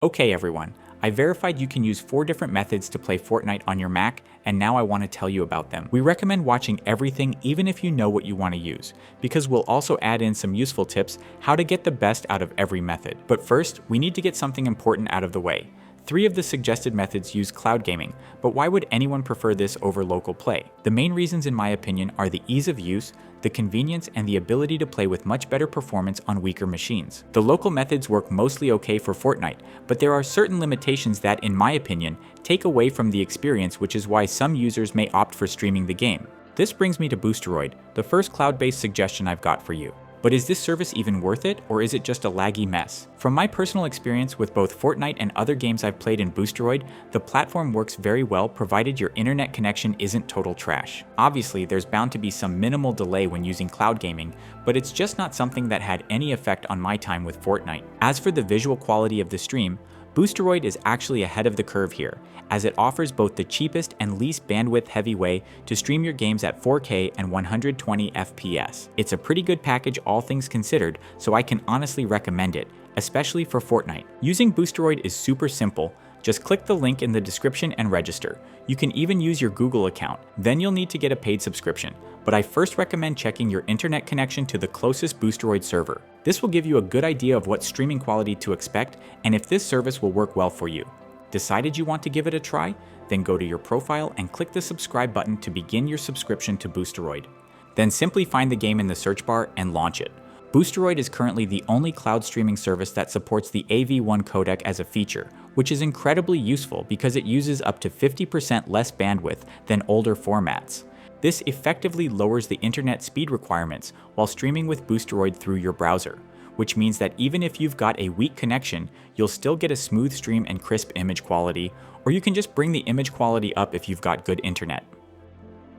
Okay everyone, I verified you can use 4 different methods to play Fortnite on your Mac, and now I want to tell you about them. We recommend watching everything even if you know what you want to use, because we'll also add in some useful tips how to get the best out of every method. But first, we need to get something important out of the way. 3 of the suggested methods use cloud gaming, but why would anyone prefer this over local play? The main reasons in my opinion are the ease of use, the convenience, and the ability to play with much better performance on weaker machines. The local methods work mostly okay for Fortnite, but there are certain limitations that, in my opinion, take away from the experience, which is why some users may opt for streaming the game. This brings me to Boosteroid, the first cloud-based suggestion I've got for you. But is this service even worth it, or is it just a laggy mess? From my personal experience with both Fortnite and other games I've played in Boosteroid, the platform works very well provided your internet connection isn't total trash. Obviously, there's bound to be some minimal delay when using cloud gaming, but it's just not something that had any effect on my time with Fortnite. As for the visual quality of the stream, Boosteroid is actually ahead of the curve here, as it offers both the cheapest and least bandwidth-heavy way to stream your games at 4K and 120 FPS. It's a pretty good package all things considered, so I can honestly recommend it, especially for Fortnite. Using Boosteroid is super simple. Just click the link in the description and register. You can even use your Google account, then you'll need to get a paid subscription. But I first recommend checking your internet connection to the closest Boosteroid server. This will give you a good idea of what streaming quality to expect and if this service will work well for you. Decided you want to give it a try? Then go to your profile and click the subscribe button to begin your subscription to Boosteroid. Then simply find the game in the search bar and launch it. Boosteroid is currently the only cloud streaming service that supports the AV1 codec as a feature, which is incredibly useful because it uses up to 50% less bandwidth than older formats. This effectively lowers the internet speed requirements while streaming with Boosteroid through your browser, which means that even if you've got a weak connection, you'll still get a smooth stream and crisp image quality, or you can just bring the image quality up if you've got good internet.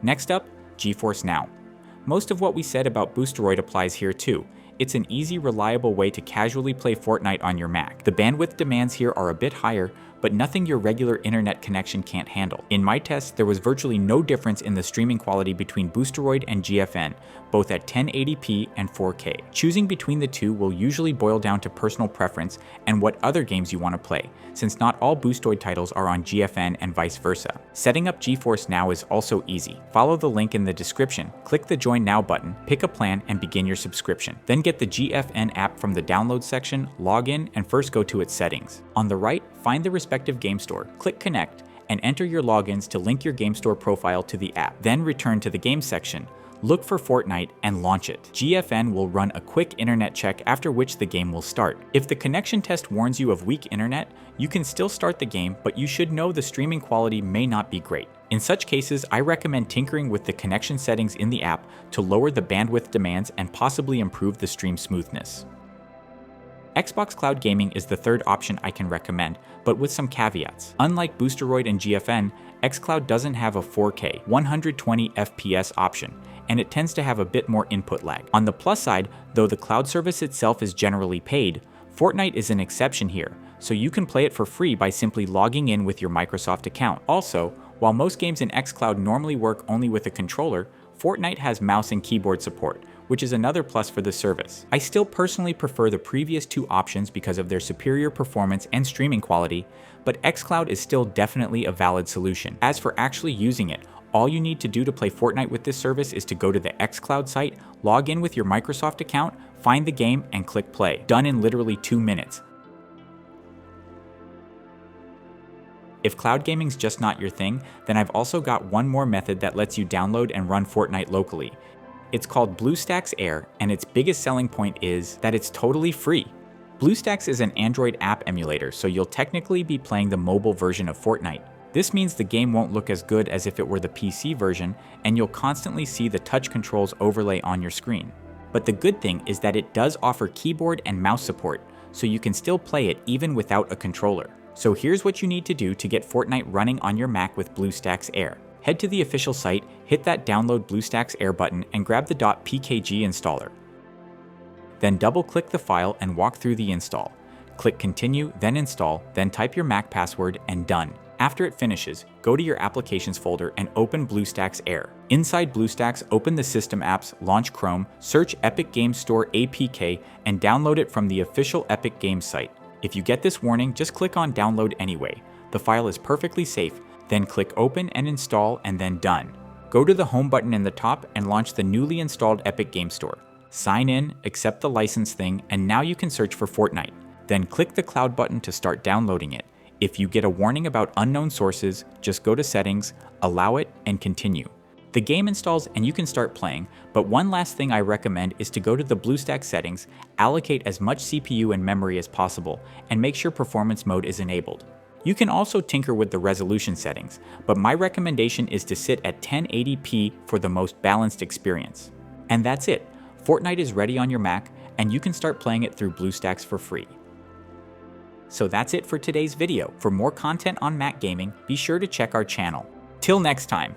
Next up, GeForce Now. Most of what we said about Boosteroid applies here too. It's an easy, reliable way to casually play Fortnite on your Mac. The bandwidth demands here are a bit higher, but nothing your regular internet connection can't handle. In my tests, there was virtually no difference in the streaming quality between Boosteroid and GFN, both at 1080p and 4K. Choosing between the two will usually boil down to personal preference and what other games you want to play, since not all Boosteroid titles are on GFN and vice versa. Setting up GeForce Now is also easy. Follow the link in the description, click the Join Now button, pick a plan, and begin your subscription. Then get the GFN app from the download section, log in, and first go to its settings. On the right, find the respective game store, click Connect, and enter your logins to link your game store profile to the app. Then return to the game section, look for Fortnite, and launch it. GFN will run a quick internet check after which the game will start. If the connection test warns you of weak internet, you can still start the game, but you should know the streaming quality may not be great. In such cases, I recommend tinkering with the connection settings in the app to lower the bandwidth demands and possibly improve the stream smoothness. Xbox Cloud Gaming is the third option I can recommend, but with some caveats. Unlike Boosteroid and GFN, XCloud doesn't have a 4K 120 FPS option, and it tends to have a bit more input lag. On the plus side, though the cloud service itself is generally paid, Fortnite is an exception here, so you can play it for free by simply logging in with your Microsoft account. Also, while most games in XCloud normally work only with a controller, Fortnite has mouse and keyboard support, which is another plus for the service. I still personally prefer the previous two options because of their superior performance and streaming quality, but XCloud is still definitely a valid solution. As for actually using it, all you need to do to play Fortnite with this service is to go to the XCloud site, log in with your Microsoft account, find the game, and click play. Done in literally 2 minutes. If cloud gaming's just not your thing, then I've also got one more method that lets you download and run Fortnite locally. It's called BlueStacks Air, and its biggest selling point is that it's totally free. BlueStacks is an Android app emulator, so you'll technically be playing the mobile version of Fortnite. This means the game won't look as good as if it were the PC version, and you'll constantly see the touch controls overlay on your screen. But the good thing is that it does offer keyboard and mouse support, so you can still play it even without a controller. So here's what you need to do to get Fortnite running on your Mac with BlueStacks Air. Head to the official site, hit that download BlueStacks Air button, and grab the .pkg installer. Then double-click the file and walk through the install. Click Continue, then Install, then type your Mac password, and done. After it finishes, go to your Applications folder and open BlueStacks Air. Inside BlueStacks, open the System Apps, launch Chrome, search Epic Games Store APK, and download it from the official Epic Games site. If you get this warning, just click on download anyway. The file is perfectly safe, then click open and install and then done. Go to the home button in the top and launch the newly installed Epic Game Store. Sign in, accept the license thing, and now you can search for Fortnite. Then click the cloud button to start downloading it. If you get a warning about unknown sources, just go to settings, allow it, and continue. The game installs and you can start playing, but one last thing I recommend is to go to the BlueStack settings, allocate as much CPU and memory as possible, and make sure performance mode is enabled. You can also tinker with the resolution settings, but my recommendation is to sit at 1080p for the most balanced experience. And that's it. Fortnite is ready on your Mac, and you can start playing it through BlueStacks for free. So that's it for today's video. For more content on Mac gaming, be sure to check our channel. Till next time.